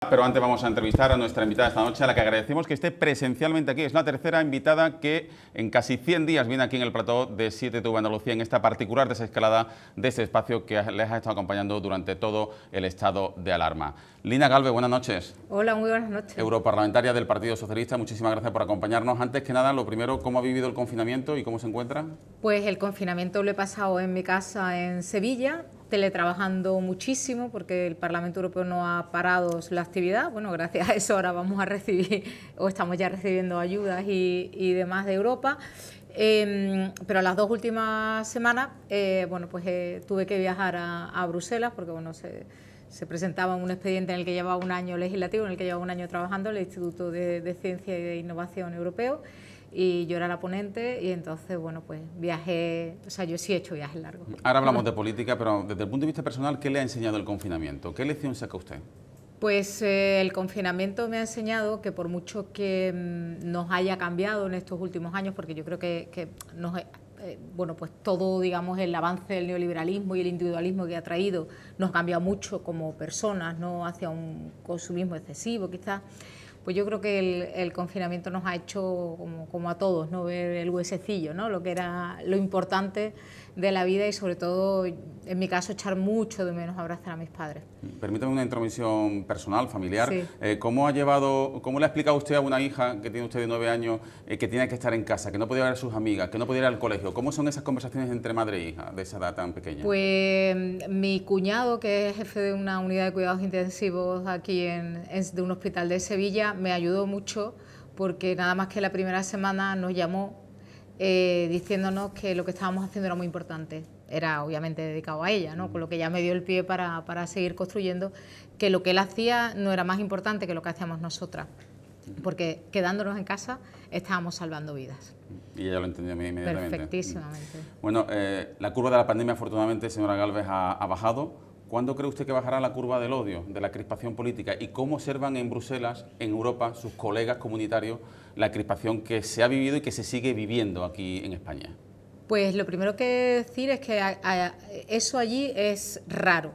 Pero antes vamos a entrevistar a nuestra invitada esta noche, a la que agradecemos que esté presencialmente aquí. Es la tercera invitada que en casi 100 días viene aquí en el plató de 7TV Andalucía, en esta particular desescalada de ese espacio que les ha estado acompañando durante todo el estado de alarma. Lina Galvez, buenas noches. Hola, muy buenas noches. Europarlamentaria del Partido Socialista, muchísimas gracias por acompañarnos. Antes que nada, lo primero, ¿cómo ha vivido el confinamiento y cómo se encuentra? Pues el confinamiento lo he pasado en mi casa en Sevilla, teletrabajando muchísimo porque el Parlamento Europeo no ha parado la actividad. Bueno, gracias a eso ahora vamos a recibir, o estamos ya recibiendo ayudas y demás de Europa. Pero las dos últimas semanas, tuve que viajar a Bruselas porque se presentaba un expediente en el que llevaba un año legislativo, en el que llevaba un año trabajando, el Instituto de Ciencia y de Innovación Europeo, y yo era la ponente y entonces, bueno, pues viajé, o sea, yo sí he hecho viajes largos. Ahora hablamos de política, pero desde el punto de vista personal, ¿qué le ha enseñado el confinamiento? ¿Qué lección saca usted? Pues el confinamiento me ha enseñado que por mucho que nos haya cambiado en estos últimos años, porque yo creo que pues todo, digamos, el avance del neoliberalismo y el individualismo que ha traído nos ha cambiado mucho como personas, ¿no?, hacia un consumismo excesivo quizás. Pues yo creo que el confinamiento nos ha hecho, como a todos, ¿no?, ver el huesecillo, ¿no?, lo que era lo importante de la vida y sobre todo, en mi caso, echar mucho de menos abrazar a mis padres. Permítame una intromisión personal, familiar. Sí. ¿Cómo le ha explicado usted a una hija que tiene usted de 9 años que tiene que estar en casa, que no podía ver a sus amigas, que no podía ir al colegio? ¿Cómo son esas conversaciones entre madre e hija de esa edad tan pequeña? Pues mi cuñado, que es jefe de una unidad de cuidados intensivos aquí de un hospital de Sevilla, me ayudó mucho porque nada más que la primera semana nos llamó diciéndonos que lo que estábamos haciendo era muy importante. Era obviamente dedicado a ella, ¿no?, con lo que ya me dio el pie para seguir construyendo, que lo que él hacía no era más importante que lo que hacíamos nosotras, porque quedándonos en casa estábamos salvando vidas. Y ella lo entendió inmediatamente. Perfectísimamente. Bueno, la curva de la pandemia, afortunadamente, señora Galvez, ha bajado. ¿Cuándo cree usted que bajará la curva del odio, de la crispación política? ¿Y cómo observan en Bruselas, en Europa, sus colegas comunitarios, la crispación que se ha vivido y que se sigue viviendo aquí en España? Pues lo primero que decir es que eso allí es raro.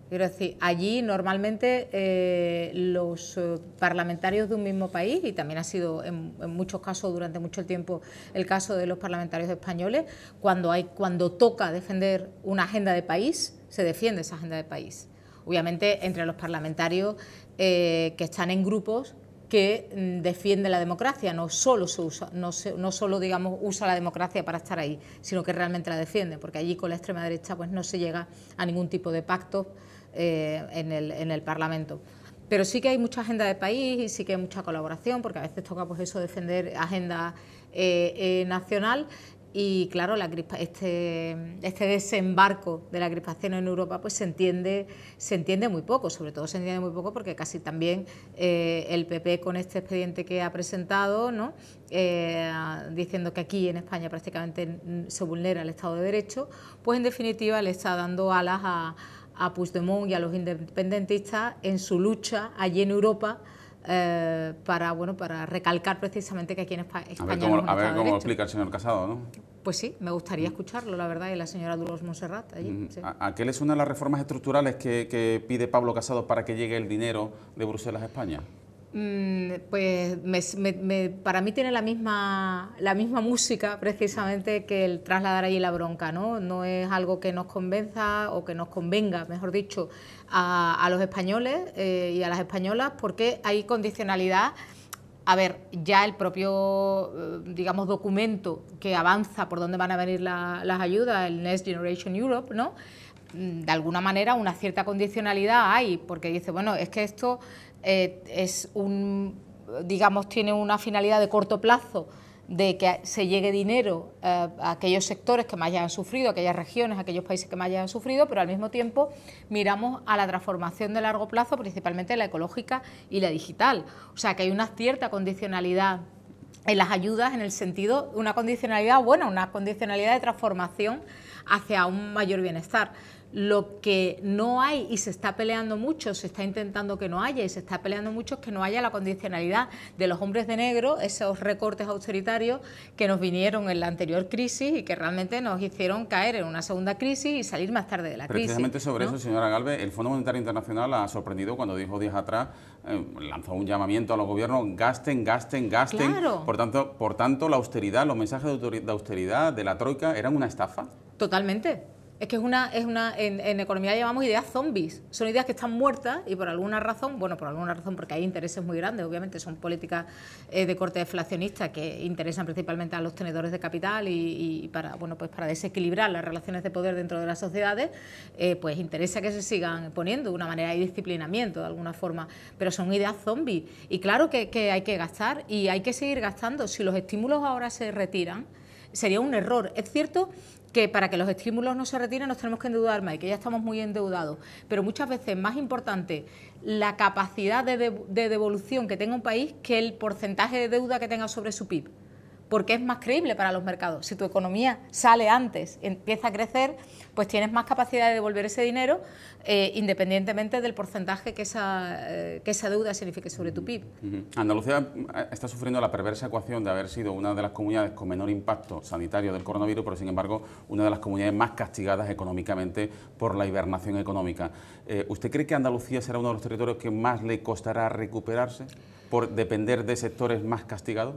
Quiero decir, allí normalmente los parlamentarios de un mismo país, y también ha sido en muchos casos durante mucho tiempo el caso de los parlamentarios españoles, cuando toca defender una agenda de país, se defiende esa agenda de país. Obviamente entre los parlamentarios que están en grupos que defiende la democracia, no solo digamos, usa la democracia para estar ahí, sino que realmente la defiende, porque allí con la extrema derecha pues no se llega a ningún tipo de pacto en el Parlamento. Pero sí que hay mucha agenda de país y sí que hay mucha colaboración, porque a veces toca pues eso, defender agenda nacional. Y claro, este desembarco de la crispación en Europa pues se entiende muy poco, sobre todo se entiende muy poco porque casi también el PP con este expediente que ha presentado, ¿no?, diciendo que aquí en España prácticamente se vulnera el Estado de Derecho, pues en definitiva le está dando alas a Puigdemont y a los independentistas en su lucha allí en Europa, para recalcar precisamente que aquí en España no es un Estado de Derecho. A ver cómo lo explica el señor Casado, ¿no? Pues sí, me gustaría escucharlo, la verdad, y la señora Dolors Montserrat allí. Sí. ¿A qué le suenan las reformas estructurales que pide Pablo Casado para que llegue el dinero de Bruselas a España? Pues para mí tiene la misma música precisamente que el trasladar allí la bronca, ¿no? No es algo que nos convenza o que nos convenga, mejor dicho, a los españoles y a las españolas, porque hay condicionalidad. A ver, ya el propio, digamos, documento que avanza por dónde van a venir las ayudas, el Next Generation Europe, ¿no?, de alguna manera una cierta condicionalidad hay, porque dice, bueno, es que esto tiene una finalidad de corto plazo, de que se llegue dinero a aquellos sectores que más hayan sufrido, aquellas regiones, aquellos países que más hayan sufrido, pero al mismo tiempo miramos a la transformación de largo plazo, principalmente la ecológica y la digital. O sea, que hay una cierta condicionalidad en las ayudas, en el sentido, una condicionalidad buena, una condicionalidad de transformación hacia un mayor bienestar. Lo que no hay y se está peleando mucho, se está intentando que no haya y se está peleando mucho es que no haya la condicionalidad de los hombres de negro, esos recortes autoritarios que nos vinieron en la anterior crisis y que realmente nos hicieron caer en una segunda crisis y salir más tarde de la crisis. Precisamente sobre eso, señora Galvez, el Fondo Monetario Internacional ha sorprendido cuando dijo días atrás, lanzó un llamamiento a los gobiernos, gasten, gasten, gasten. Claro. Por tanto, la austeridad, los mensajes de austeridad de la Troika eran una estafa. Totalmente. Es que en economía llamamos ideas zombies. Son ideas que están muertas y por alguna razón, porque hay intereses muy grandes, obviamente, son políticas de corte deflacionista que interesan principalmente a los tenedores de capital y para desequilibrar las relaciones de poder dentro de las sociedades, pues interesa que se sigan poniendo de una manera de disciplinamiento de alguna forma, pero son ideas zombies. Y claro que hay que gastar y hay que seguir gastando. Si los estímulos ahora se retiran, sería un error. Es cierto que para que los estímulos no se retiren nos tenemos que endeudar más y que ya estamos muy endeudados, pero muchas veces es más importante la capacidad de devolución que tenga un país que el porcentaje de deuda que tenga sobre su PIB, porque es más creíble para los mercados. Si tu economía sale antes, empieza a crecer, pues tienes más capacidad de devolver ese dinero independientemente del porcentaje que esa deuda signifique sobre tu PIB. Andalucía está sufriendo la perversa ecuación de haber sido una de las comunidades con menor impacto sanitario del coronavirus, pero sin embargo una de las comunidades más castigadas económicamente por la hibernación económica. ¿Usted cree que Andalucía será uno de los territorios que más le costará recuperarse por depender de sectores más castigados?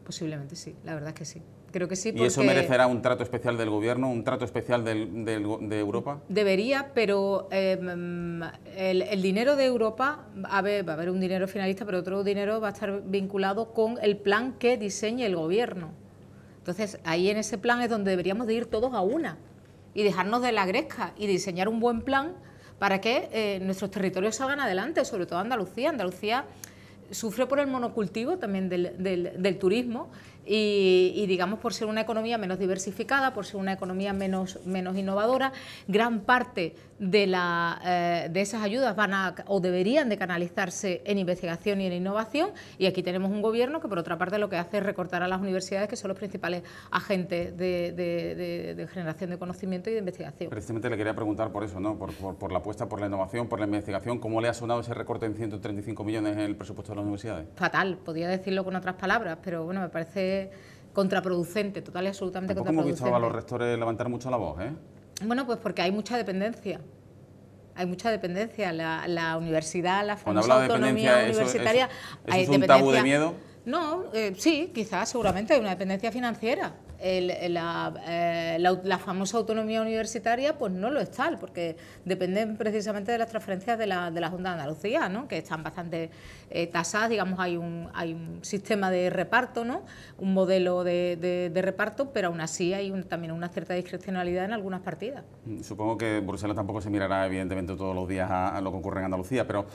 Posiblemente sí, la verdad es que sí. Creo que sí. ¿Y eso merecerá un trato especial del Gobierno, un trato especial de Europa? Debería, pero el dinero de Europa, va a haber un dinero finalista, pero otro dinero va a estar vinculado con el plan que diseñe el Gobierno. Entonces, ahí en ese plan es donde deberíamos de ir todos a una y dejarnos de la gresca y diseñar un buen plan para que nuestros territorios salgan adelante, sobre todo Andalucía. Andalucía sufre por el monocultivo también del turismo y digamos por ser una economía menos diversificada, por ser una economía menos innovadora. Gran parte de esas ayudas deberían de canalizarse en investigación y en innovación, y aquí tenemos un gobierno que por otra parte lo que hace es recortar a las universidades, que son los principales agentes de generación de conocimiento y de investigación. Precisamente le quería preguntar por eso, ¿no? Por la apuesta por la innovación, por la investigación. ¿Cómo le ha sonado ese recorte en 135 millones en el presupuesto de las universidades? Fatal, podría decirlo con otras palabras, pero bueno, me parece contraproducente, total y absolutamente contraproducente. Tampoco hemos visto a los rectores levantar mucho la voz, ¿eh? Bueno, pues porque hay mucha dependencia. Hay mucha dependencia. La universidad, la famosa Cuando habla de autonomía universitaria... ¿Eso es un tabú de miedo? No, sí, quizás, seguramente hay una dependencia financiera. La famosa autonomía universitaria pues no lo es tal, porque dependen precisamente de las transferencias de la Junta de Andalucía, ¿no? Que están bastante tasadas, digamos, hay un sistema de reparto, ¿no? Un modelo de reparto, pero aún así hay también una cierta discrecionalidad en algunas partidas. Supongo que Bruselas tampoco se mirará evidentemente todos los días a lo que ocurre en Andalucía, pero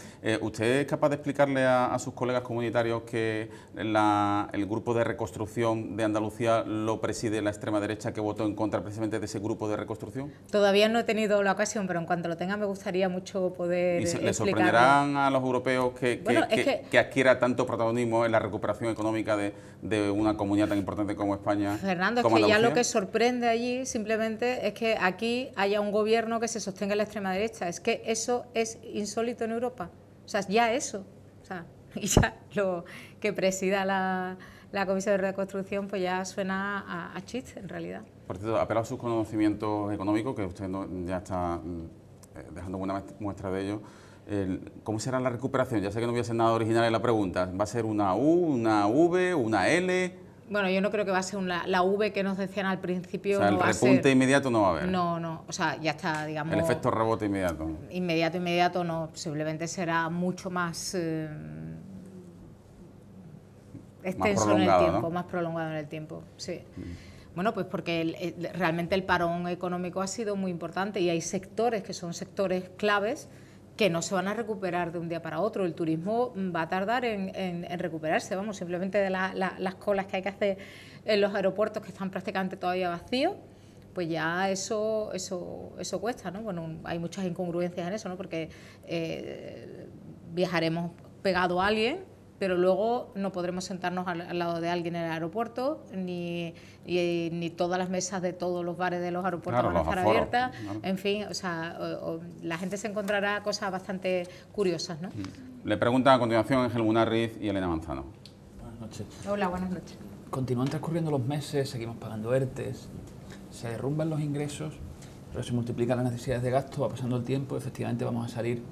¿usted es capaz de explicarle a sus colegas comunitarios que el grupo de reconstrucción de Andalucía lo preside la extrema derecha, que votó en contra precisamente de ese grupo de reconstrucción? Todavía no he tenido la ocasión, pero en cuanto lo tenga me gustaría mucho poder explicarlo. ¿Le sorprenderán a los europeos que adquiera tanto protagonismo en la recuperación económica de una comunidad tan importante como España? Fernando, es que ya lo que sorprende allí simplemente es que aquí haya un gobierno que se sostenga en la extrema derecha. Es que eso es insólito en Europa. O sea, ya eso. O sea, y ya lo que presida la Comisión de Reconstrucción pues ya suena a chiste, en realidad. Por cierto, apelo a sus conocimientos económicos, que usted ya está dejando buena muestra de ello. ¿Cómo será la recuperación? Ya sé que no voy a ser nada original en la pregunta. ¿Va a ser una U, una V, una L? Bueno, yo no creo que va a ser la V que nos decían al principio. O sea, el repunte inmediato no va a haber. No. O sea, ya está, digamos... El efecto rebote inmediato. Inmediato no. Posiblemente será mucho más... extenso en el tiempo, ¿no? Más prolongado en el tiempo, sí. Bueno, pues porque realmente el parón económico ha sido muy importante y hay sectores que son sectores claves que no se van a recuperar de un día para otro. El turismo va a tardar en recuperarse, vamos, simplemente de las colas que hay que hacer en los aeropuertos, que están prácticamente todavía vacíos, pues ya eso cuesta, ¿no? Bueno, hay muchas incongruencias en eso, ¿no? Porque viajaremos pegado a alguien, pero luego no podremos sentarnos al lado de alguien en el aeropuerto, ni todas las mesas de todos los bares de los aeropuertos van a estar abiertas. Claro. En fin, o sea, la gente se encontrará cosas bastante curiosas, ¿no? Le preguntan a continuación Ángel Munarriz y Elena Manzano. Buenas noches. Hola, buenas noches. Continúan transcurriendo los meses, seguimos pagando ERTES, se derrumban los ingresos, pero se multiplican las necesidades de gasto, va pasando el tiempo, efectivamente vamos a salir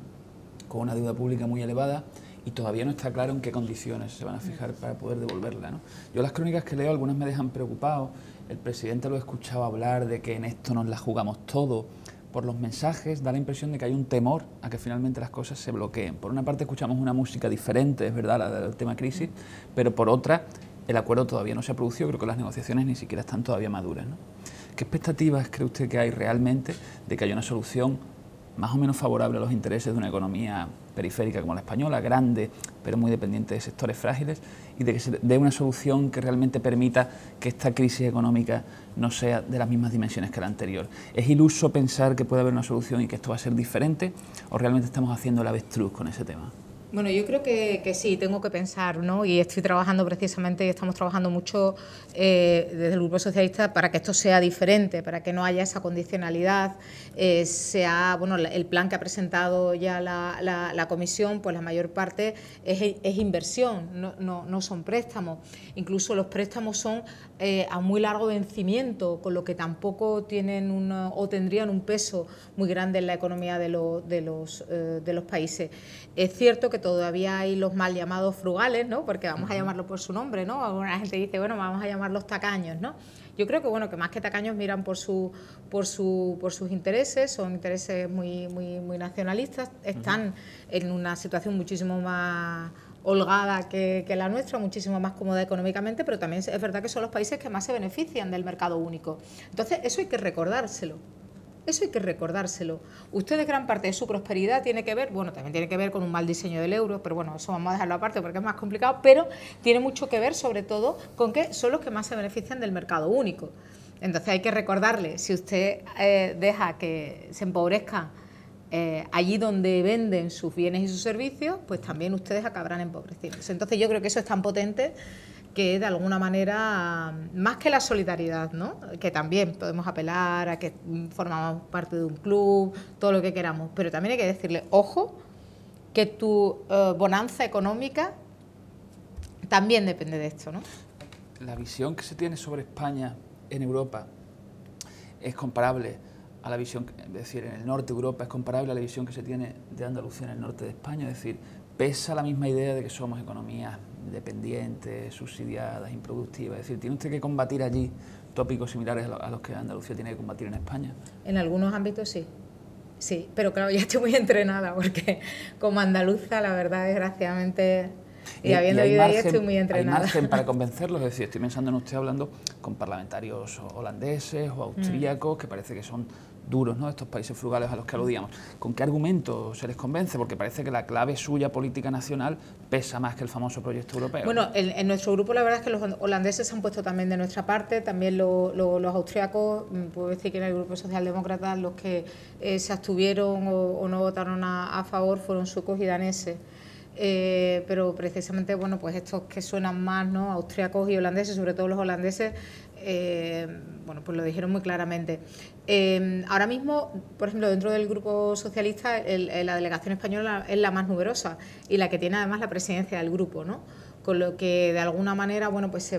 con una deuda pública muy elevada y todavía no está claro en qué condiciones se van a fijar para poder devolverla, ¿no? Yo las crónicas que leo, algunas me dejan preocupado. El presidente lo he escuchado hablar de que en esto nos la jugamos todo. Por los mensajes da la impresión de que hay un temor a que finalmente las cosas se bloqueen. Por una parte escuchamos una música diferente, es verdad, la del tema crisis, pero por otra el acuerdo todavía no se ha producido, creo que las negociaciones ni siquiera están todavía maduras, ¿no? ¿Qué expectativas cree usted que hay realmente de que haya una solución más o menos favorable a los intereses de una economía periférica como la española, grande, pero muy dependiente de sectores frágiles, y de que se dé una solución que realmente permita que esta crisis económica no sea de las mismas dimensiones que la anterior? ¿Es iluso pensar que puede haber una solución y que esto va a ser diferente, o realmente estamos haciendo el avestruz con ese tema? Bueno, yo creo que sí, tengo que pensar, ¿no? Y estoy trabajando precisamente, y estamos trabajando mucho desde el Grupo Socialista para que esto sea diferente, para que no haya esa condicionalidad, sea, bueno, el plan que ha presentado ya la Comisión, pues la mayor parte es inversión, no son préstamos. Incluso los préstamos son a muy largo vencimiento, con lo que tampoco tienen o tendrían un peso muy grande en la economía de los países. Es cierto que todavía hay los mal llamados frugales, ¿no? Porque vamos a llamarlo por su nombre, ¿no? Alguna gente dice, bueno, vamos a llamarlos tacaños, ¿no? Yo creo que, bueno, que más que tacaños miran por sus intereses, son intereses muy nacionalistas, están en una situación muchísimo más holgada que la nuestra, muchísimo más cómoda económicamente, pero también es verdad que son los países que más se benefician del mercado único. Entonces, eso hay que recordárselo. Eso hay que recordárselo. Ustedes, gran parte de su prosperidad tiene que ver, bueno, también tiene que ver con un mal diseño del euro, pero bueno, eso vamos a dejarlo aparte porque es más complicado, pero tiene mucho que ver sobre todo con que son los que más se benefician del mercado único. Entonces hay que recordarle, si usted deja que se empobrezca allí donde venden sus bienes y sus servicios, pues también ustedes acabarán empobrecidos. Entonces yo creo que eso es tan potente que de alguna manera, más que la solidaridad, ¿no? Que también podemos apelar a que formamos parte de un club, todo lo que queramos, pero también hay que decirle, ojo, que tu bonanza económica también depende de esto, ¿no? La visión que se tiene sobre España en Europa es comparable a la visión, es decir, en el norte de Europa es comparable a la visión que se tiene de Andalucía en el norte de España, es decir, pesa la misma idea de que somos economías dependientes, subsidiadas, improductivas. Es decir, ¿tiene usted que combatir allí tópicos similares a los que Andalucía tiene que combatir en España? En algunos ámbitos sí. Sí, pero claro, ya estoy muy entrenada porque como andaluza, la verdad, desgraciadamente, y habiendo vivido ahí, estoy muy entrenada. ¿Hay margen para convencerlos? Es decir, estoy pensando en usted hablando con parlamentarios holandeses o austríacos, que parece que son duros, ¿no?, estos países frugales a los que aludíamos. ¿Con qué argumento se les convence? Porque parece que la clave suya política nacional pesa más que el famoso proyecto europeo. Bueno, en nuestro grupo la verdad es que los holandeses se han puesto también de nuestra parte, también los austríacos, puedo decir que en el grupo socialdemócrata los que se abstuvieron o no votaron a favor fueron suecos y daneses. Pero precisamente, bueno, pues estos que suenan más, ¿no?, austríacos y holandeses, sobre todo los holandeses, bueno, pues lo dijeron muy claramente. Ahora mismo, por ejemplo, dentro del Grupo Socialista, la delegación española es la más numerosa y la que tiene además la presidencia del grupo, ¿no? Con lo que de alguna manera, bueno, pues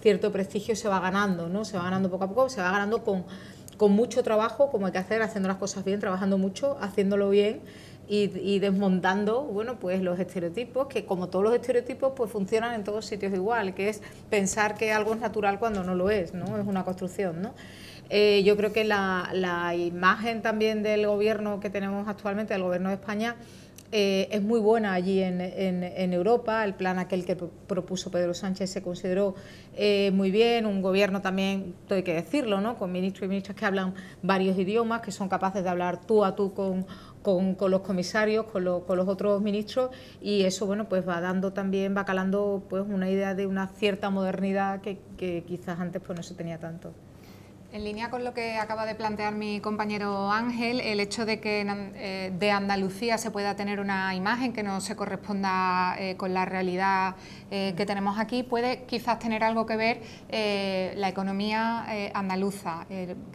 cierto prestigio se va ganando, ¿no? Se va ganando poco a poco, se va ganando con mucho trabajo, como hay que hacer, haciendo las cosas bien, trabajando mucho, haciéndolo bien y desmontando, bueno, pues los estereotipos, que como todos los estereotipos, pues funcionan en todos sitios igual, que es pensar que algo es natural cuando no lo es, ¿no? Es una construcción, ¿no? Yo creo que la imagen también del gobierno que tenemos actualmente, del gobierno de España, es muy buena allí en Europa. El plan aquel que propuso Pedro Sánchez se consideró muy bien, un gobierno también, todo hay que decirlo, ¿no?, con ministros y ministras que hablan varios idiomas, que son capaces de hablar tú a tú con los comisarios, con los otros ministros, y eso, bueno, pues va calando pues una idea de una cierta modernidad que quizás antes pues no se tenía tanto. En línea con lo que acaba de plantear mi compañero Ángel, el hecho de que de Andalucía se pueda tener una imagen que no se corresponda con la realidad que tenemos aquí, puede quizás tener algo que ver la economía andaluza.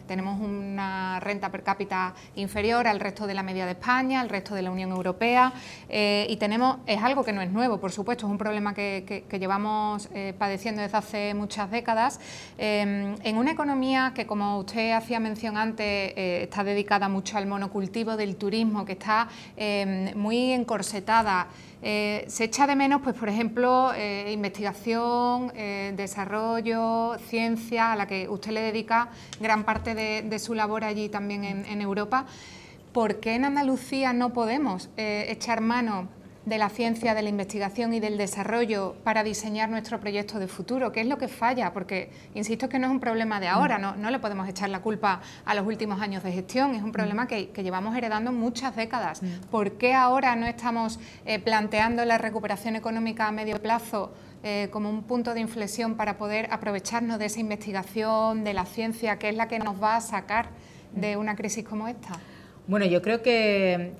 Tenemos una renta per cápita inferior al resto de la media de España, al resto de la Unión Europea, y es algo que no es nuevo, por supuesto, es un problema que llevamos padeciendo desde hace muchas décadas, en una economía que, como usted hacía mención antes, está dedicada mucho al monocultivo del turismo, que está muy encorsetada. Se echa de menos, pues, por ejemplo, investigación, desarrollo, ciencia, a la que usted le dedica gran parte de su labor allí también en Europa. ¿Por qué en Andalucía no podemos echar mano de la ciencia, de la investigación y del desarrollo para diseñar nuestro proyecto de futuro? ¿Qué es lo que falla? Porque, insisto, que no es un problema de ahora, no le podemos echar la culpa a los últimos años de gestión, es un problema que llevamos heredando muchas décadas. ¿Por qué ahora no estamos planteando la recuperación económica a medio plazo como un punto de inflexión para poder aprovecharnos de esa investigación, de la ciencia, que es la que nos va a sacar de una crisis como esta? Bueno, yo creo que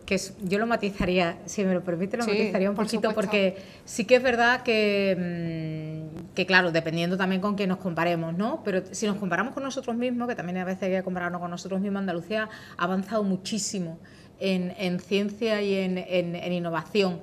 yo lo matizaría, si me lo permite, matizaría un poquito, porque sí que es verdad que claro, dependiendo también con quién nos comparemos, ¿no? Pero si nos comparamos con nosotros mismos, que también a veces hay que compararnos con nosotros mismos, Andalucía ha avanzado muchísimo en ciencia y en innovación.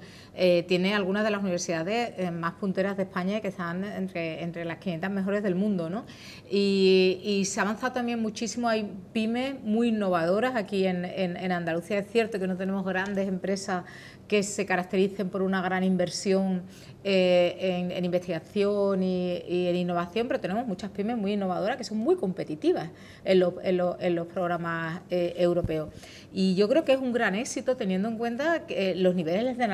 Tiene algunas de las universidades más punteras de España, que están entre las 500 mejores del mundo, ¿no? Y se ha avanzado también muchísimo, hay pymes muy innovadoras aquí en Andalucía. Es cierto que no tenemos grandes empresas que se caractericen por una gran inversión en investigación y en innovación, pero tenemos muchas pymes muy innovadoras que son muy competitivas en los programas europeos. Y yo creo que es un gran éxito, teniendo en cuenta que los niveles de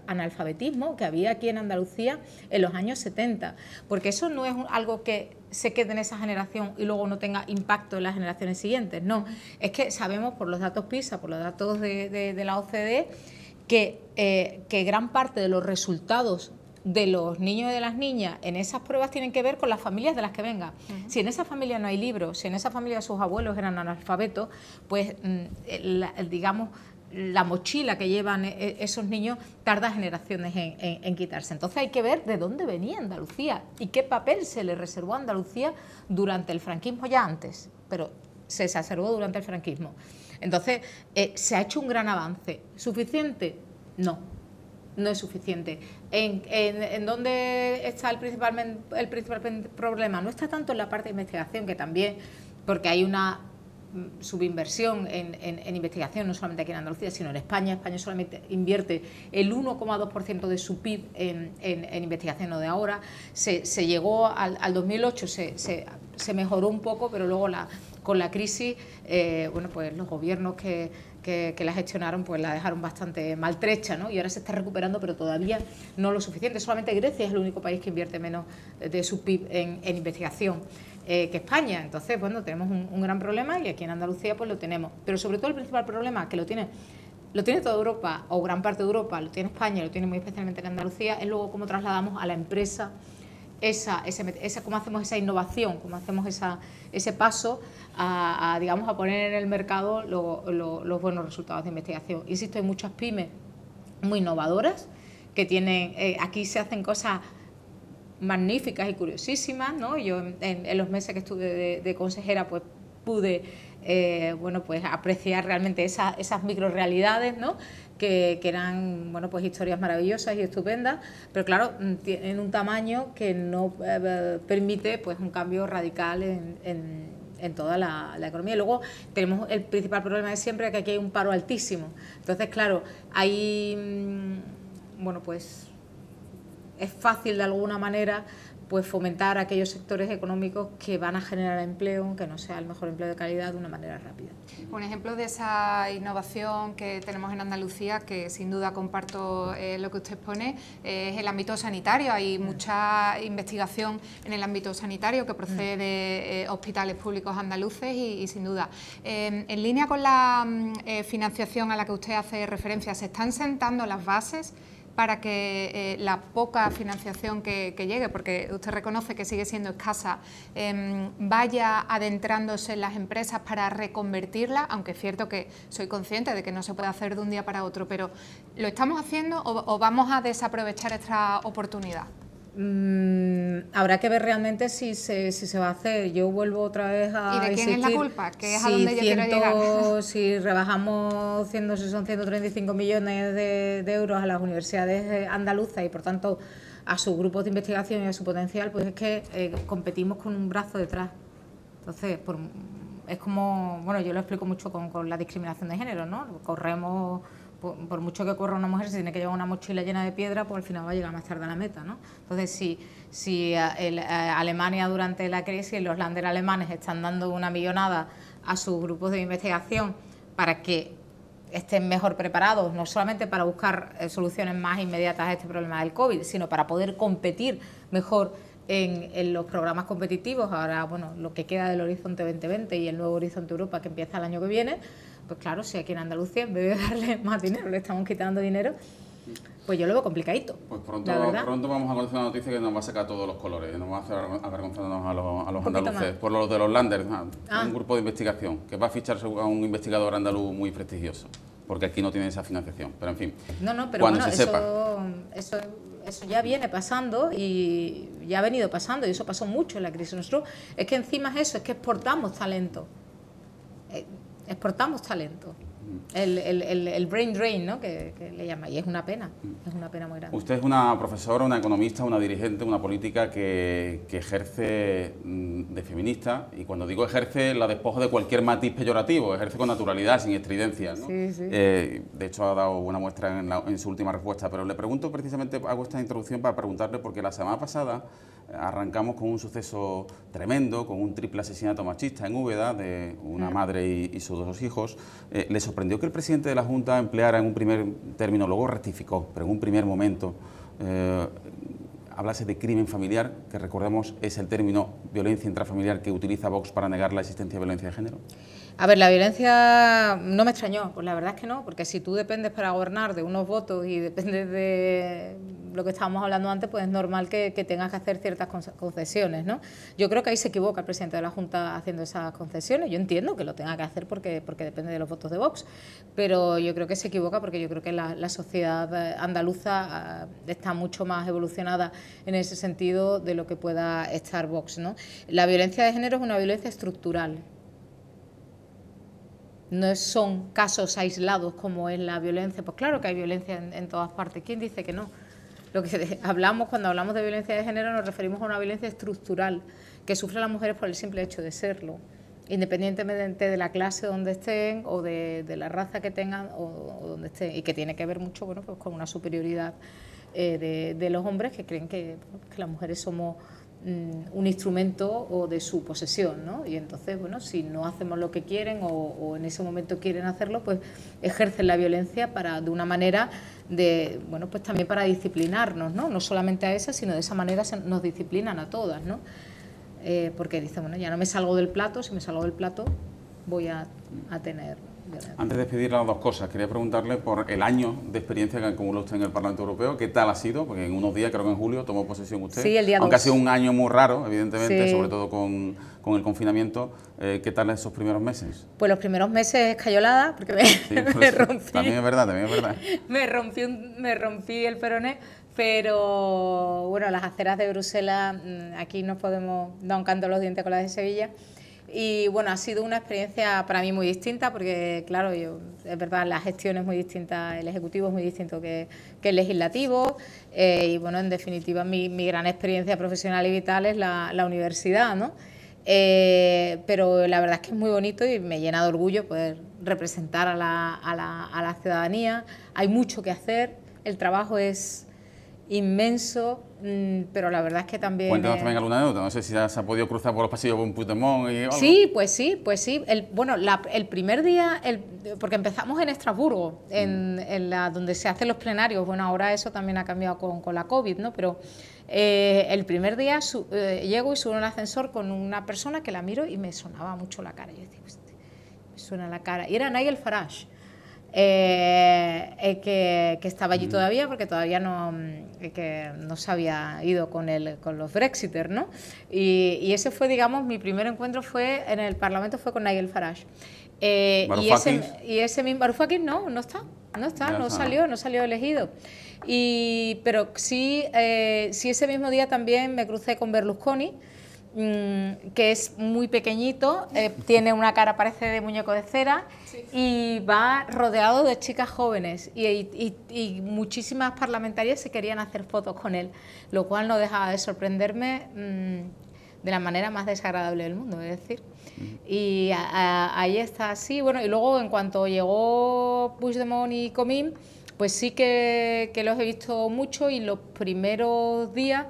analfabetismo que había aquí en Andalucía en los años 70, porque eso no es algo que se quede en esa generación y luego no tenga impacto en las generaciones siguientes, no, es que sabemos por los datos PISA, por los datos de la OCDE, que gran parte de los resultados de los niños y de las niñas en esas pruebas tienen que ver con las familias de las que vengan. Si en esa familia no hay libros, si en esa familia sus abuelos eran analfabetos, pues digamos, la mochila que llevan esos niños tarda generaciones en quitarse. Entonces hay que ver de dónde venía Andalucía y qué papel se le reservó a Andalucía durante el franquismo, ya antes, pero se exacerbó durante el franquismo. Entonces, ¿se ha hecho un gran avance? ¿Suficiente? No, no es suficiente. ¿En dónde está el principal problema? No está tanto en la parte de investigación, que también, porque hay una subinversión en investigación, no solamente aquí en Andalucía, sino en España. España solamente invierte el 1,2% de su PIB en investigación, no de ahora. Se llegó al 2008, se mejoró un poco, pero luego con la crisis, bueno, pues los gobiernos que la gestionaron, pues la dejaron bastante maltrecha, ¿no? Y ahora se está recuperando, pero todavía no lo suficiente. Solamente Grecia es el único país que invierte menos de su PIB en investigación que España. Entonces, bueno, tenemos un gran problema y aquí en Andalucía pues lo tenemos. Pero sobre todo el principal problema, que lo tiene toda Europa o gran parte de Europa, lo tiene España, lo tiene muy especialmente en Andalucía, es luego cómo trasladamos a la empresa cómo hacemos esa innovación, cómo hacemos ese paso digamos, a poner en el mercado los buenos resultados de investigación. Insisto, hay muchas pymes muy innovadoras que tienen, aquí se hacen cosas magníficas y curiosísimas, ¿no? Yo en los meses que estuve de consejera, pues pude bueno, pues apreciar realmente esas microrealidades, ¿no? Que eran, bueno, pues historias maravillosas y estupendas, pero claro, tienen un tamaño que no permite pues un cambio radical en toda la economía. Y luego tenemos el principal problema de siempre, que aquí hay un paro altísimo. Entonces, claro, hay, bueno, pues es fácil de alguna manera pues fomentar aquellos sectores económicos que van a generar empleo, aunque no sea el mejor empleo de calidad, de una manera rápida. Un ejemplo de esa innovación que tenemos en Andalucía, que sin duda comparto lo que usted expone, es el ámbito sanitario. Hay mucha investigación en el ámbito sanitario que procede de hospitales públicos andaluces y sin duda. En línea con la financiación a la que usted hace referencia, ¿se están sentando las bases para que la poca financiación que llegue, porque usted reconoce que sigue siendo escasa, vaya adentrándose en las empresas para reconvertirla, aunque es cierto que soy consciente de que no se puede hacer de un día para otro, pero ¿lo estamos haciendo o vamos a desaprovechar esta oportunidad? Habrá que ver realmente si se va a hacer. Yo vuelvo otra vez a ¿Y de quién es la culpa? Que es a donde yo quiero llegar. Si rebajamos si son 135 millones de euros a las universidades andaluzas y por tanto a sus grupos de investigación y a su potencial, pues es que competimos con un brazo detrás. Entonces, es como, bueno, yo lo explico mucho con la discriminación de género, ¿no? Corremos... Por mucho que corra una mujer, si tiene que llevar una mochila llena de piedra, pues al final va a llegar más tarde a la meta, ¿no? Entonces, si Alemania durante la crisis, los Länder alemanes están dando una millonada a sus grupos de investigación para que estén mejor preparados, no solamente para buscar soluciones más inmediatas a este problema del COVID, sino para poder competir mejor en los programas competitivos, ahora, bueno, lo que queda del Horizonte 2020 y el nuevo Horizonte Europa que empieza el año que viene, pues claro, si aquí en Andalucía, en vez de darle más dinero, le estamos quitando dinero, pues yo lo veo complicadito. Pues pronto vamos a conocer una noticia que nos va a sacar todos los colores, nos va a hacer avergonzarnos a los andaluces, por lo de los Länder, un grupo de investigación que va a ficharse a un investigador andaluz muy prestigioso, porque aquí no tiene esa financiación, pero en fin, pero cuando bueno, eso ya viene pasando y ya ha venido pasando y eso pasó mucho en la crisis. Nosotros, es que encima es eso, es que exportamos talento. El brain drain, ¿no? que le llama, y es una pena muy grande. Usted es una profesora, una economista, una dirigente, una política que ejerce de feminista, y cuando digo ejerce la despojo de cualquier matiz peyorativo, ejerce con naturalidad, sin estridencias, ¿no? Sí, sí. De hecho ha dado buena muestra en su última respuesta, pero le pregunto precisamente, hago esta introducción para preguntarle, porque la semana pasada arrancamos con un suceso tremendo, con un triple asesinato machista en Úbeda de una madre y sus dos hijos. ¿Le sorprendió que el presidente de la Junta empleara en un primer término, luego rectificó, pero en un primer momento hablase de crimen familiar, que recordemos es el término violencia intrafamiliar que utiliza Vox para negar la existencia de violencia de género? A ver, la violencia no me extrañó, pues la verdad es que no, porque si tú dependes para gobernar de unos votos y dependes de lo que estábamos hablando antes, pues es normal que tengas que hacer ciertas concesiones, ¿no? Yo creo que ahí se equivoca el presidente de la Junta haciendo esas concesiones. Yo entiendo que lo tenga que hacer porque depende de los votos de Vox, pero yo creo que se equivoca porque yo creo que la sociedad andaluza está mucho más evolucionada en ese sentido de lo que pueda estar Vox, ¿no? La violencia de género es una violencia estructural. No son casos aislados como es la violencia. Pues claro que hay violencia en todas partes. ¿Quién dice que no? Lo que cuando hablamos de violencia de género nos referimos a una violencia estructural que sufren las mujeres por el simple hecho de serlo, independientemente de la clase donde estén o de la raza que tengan o donde estén, y que tiene que ver mucho, bueno, pues con una superioridad de los hombres que creen que las mujeres somos un instrumento o de su posesión, ¿no? Y entonces, bueno, si no hacemos lo que quieren o en ese momento quieren hacerlo, pues ejercen la violencia de una manera bueno, pues también para disciplinarnos, ¿no? No solamente a esas, sino de esa manera nos disciplinan a todas, ¿no? Porque dicen, bueno, ya no me salgo del plato, si me salgo del plato voy a tener violencia. Antes de despedir las dos cosas, quería preguntarle por el año de experiencia que acumuló usted en el Parlamento Europeo. ¿Qué tal ha sido? Porque en unos días, creo que en julio, tomó posesión usted. Sí, el día 2. Aunque ha sido un año muy raro, evidentemente, sí. Sobre todo con el confinamiento. ¿Qué tal esos primeros meses? Pues los primeros meses escayolada, porque me rompí. También es verdad. me rompí el peroné, pero bueno, las aceras de Bruselas, aquí nos podemos dar un canto a los dientes con las de Sevilla. Y bueno, ha sido una experiencia para mí muy distinta porque, claro, es verdad, la gestión es muy distinta, el Ejecutivo es muy distinto que el Legislativo y bueno, en definitiva mi gran experiencia profesional y vital es la universidad, ¿no? Pero la verdad es que es muy bonito y me llena de orgullo poder representar a la ciudadanía. Hay mucho que hacer, el trabajo es inmenso, pero la verdad es que también... Cuéntanos también alguna anécdota, no sé si se ha podido cruzar por los pasillos con Puigdemont y algo. Sí, pues sí. El primer día, porque empezamos en Estrasburgo, donde se hacen los plenarios, bueno, ahora eso también ha cambiado con la COVID, ¿no? Pero el primer día llego y subo en el ascensor con una persona que la miro y me sonaba mucho la cara. Yo decía, me suena la cara. Y era Nigel Farage. que estaba allí todavía, porque todavía que no se había ido con los Brexiters, ¿no? Y ese fue, digamos, mi primer encuentro fue en el Parlamento, fue con Nigel Farage. Y ese mismo Varoufakis no salió elegido. Pero sí, ese mismo día también me crucé con Berlusconi, que es muy pequeñito, tiene una cara, parece de muñeco de cera, sí, y va rodeado de chicas jóvenes y muchísimas parlamentarias se querían hacer fotos con él, lo cual no dejaba de sorprenderme de la manera más desagradable del mundo, es decir. Y ahí está así, bueno, y luego en cuanto llegó Puigdemont y Comín, pues sí que los he visto mucho, y los primeros días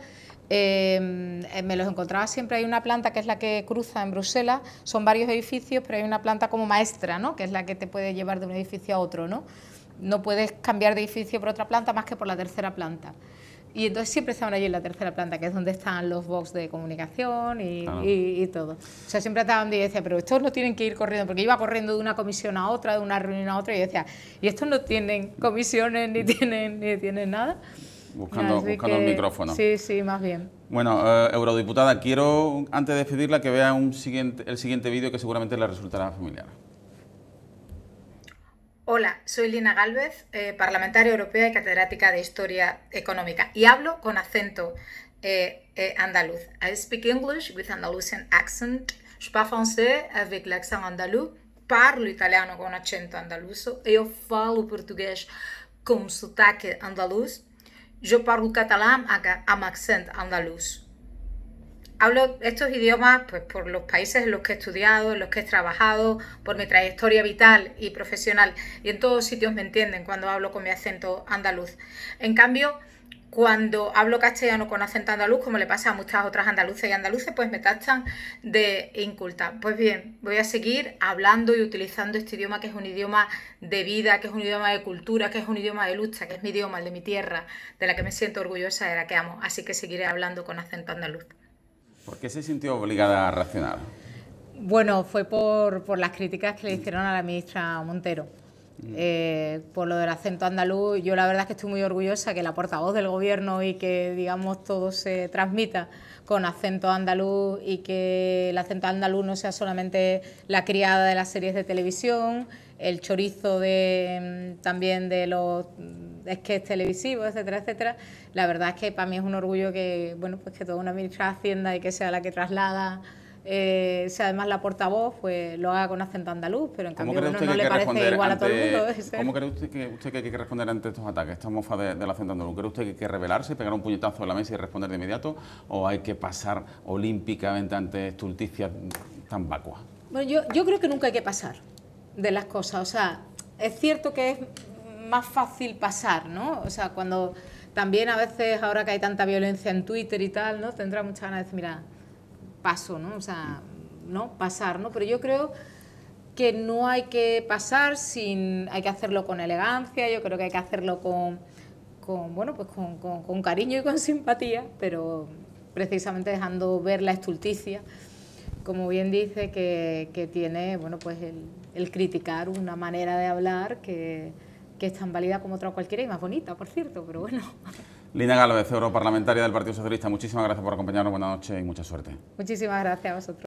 me los encontraba siempre. Hay una planta que es la que cruza en Bruselas, son varios edificios, pero hay una planta como maestra, ¿no?, que es la que te puede llevar de un edificio a otro, ¿no? No puedes cambiar de edificio por otra planta más que por la tercera planta. Y entonces siempre estaban allí en la tercera planta, que es donde están los box de comunicación y todo. O sea, siempre estaban donde yo decía, pero estos no tienen que ir corriendo, porque iba corriendo de una comisión a otra, de una reunión a otra, y yo decía, ¿y estos no tienen comisiones ni tienen nada? Buscando el micrófono. Sí, más bien. Bueno, eurodiputada, quiero, antes de despedirla, que vea el siguiente vídeo que seguramente le resultará familiar. Hola, soy Lina Gálvez, parlamentaria europea y catedrática de Historia Económica, y hablo con acento andaluz. I speak English with Andalusian accent. Je parle français avec l'accent andaluz. Parlo italiano con acento andaluzo. Eu falo português com sotaque andaluz. Yo parlo catalán amb accent andaluz. Hablo estos idiomas pues por los países en los que he estudiado, en los que he trabajado, por mi trayectoria vital y profesional, y en todos sitios me entienden cuando hablo con mi acento andaluz. En cambio, cuando hablo castellano con acento andaluz, como le pasa a muchas otras andaluces y andaluces, pues me tachan de inculta. Pues bien, voy a seguir hablando y utilizando este idioma, que es un idioma de vida, que es un idioma de cultura, que es un idioma de lucha, que es mi idioma, el de mi tierra, de la que me siento orgullosa, de la que amo. Así que seguiré hablando con acento andaluz. ¿Por qué se sintió obligada a reaccionar? Bueno, fue por las críticas que le hicieron a la ministra Montero. Por lo del acento andaluz, yo la verdad es que estoy muy orgullosa que la portavoz del gobierno y que, digamos, todo se transmita con acento andaluz, y que el acento andaluz no sea solamente la criada de las series de televisión, el chorizo también de los sketches televisivos, etcétera, etcétera. La verdad es que para mí es un orgullo que, bueno, pues que toda una ministra de Hacienda, y que sea la que traslada, sea además la portavoz, pues lo haga con acento andaluz, pero en cambio no le parece igual a todo el mundo. ¿Cómo cree usted que hay que responder ante estos ataques, esta mofa del acento andaluz? ¿Cree usted que hay que rebelarse, pegar un puñetazo en la mesa y responder de inmediato, o hay que pasar olímpicamente ante estulticias tan vacuas? Bueno, yo creo que nunca hay que pasar de las cosas. O sea, es cierto que es más fácil pasar, ¿no? O sea, cuando también a veces, ahora que hay tanta violencia en Twitter y tal, ¿no?, tendrá muchas ganas de decir, mira, paso, ¿no? O sea, no pasar, ¿no? Pero yo creo que no hay que pasar hay que hacerlo con elegancia. Yo creo que hay que hacerlo con cariño y con simpatía, pero precisamente dejando ver la estulticia, como bien dice, que tiene, bueno, pues el criticar una manera de hablar que es tan válida como otra cualquiera, y más bonita, por cierto, pero bueno. Lina Gálvez, europarlamentaria del Partido Socialista, muchísimas gracias por acompañarnos, buenas noches y mucha suerte. Muchísimas gracias a vosotros.